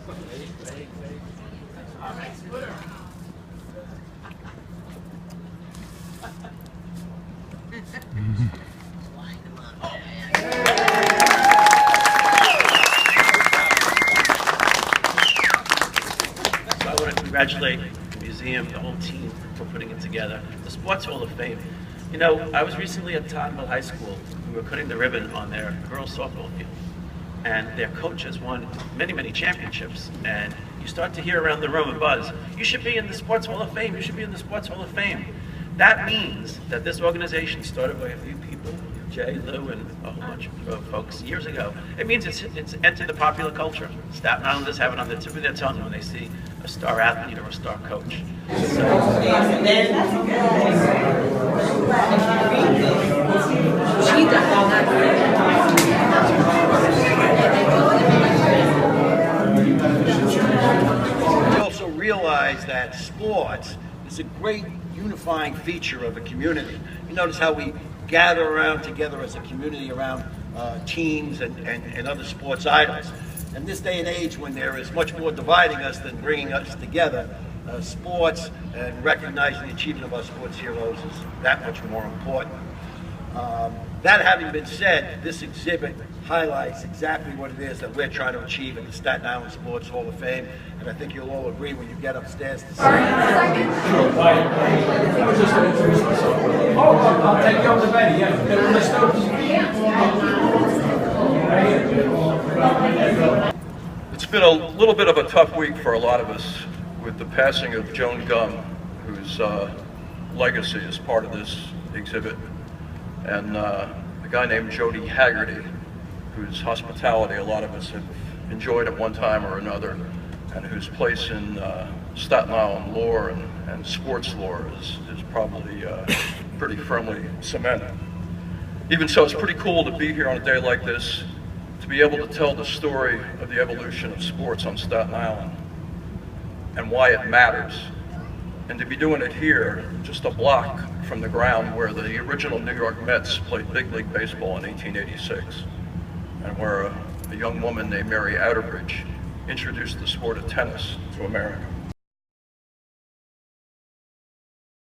I want to congratulate the museum, the whole team for putting it together. The Sports Hall of Fame. You know, I was recently at Tottenville High School. We were cutting the ribbon on their girls softball field. And their coach has won many, many championships. And you start to hear around the room a buzz. You should be in the Sports Hall of Fame. You should be in the Sports Hall of Fame. That means that this organization started by a few people, Jay, Lou, and a whole bunch of folks years ago. It means it's entered the popular culture. Staten Islanders have it on the tip of their tongue when they see a star athlete or a star coach. We also realize that sports is a great unifying feature of a community. You notice how we gather around together as a community around teams and other sports idols. In this day and age when there is much more dividing us than bringing us together, sports and recognizing the achievement of our sports heroes is that much more important. That having been said, this exhibit highlights exactly what it is that we're trying to achieve in the Staten Island Sports Hall of Fame, and I think you'll all agree when you get upstairs to see it. I'll take you on the bed, yeah. It's been a little bit of a tough week for a lot of us with the passing of Joan Gum, whose legacy is part of this exhibit, and a guy named Jody Haggerty, whose hospitality a lot of us have enjoyed at one time or another, and whose place in Staten Island lore and sports lore is probably pretty firmly cemented. Even so, it's pretty cool to be here on a day like this, to be able to tell the story of the evolution of sports on Staten Island and why it matters, and to be doing it here, just a block from the ground where the original New York Mets played big league baseball in 1886, and where a young woman named Mary Outerbridge introduced the sport of tennis to America.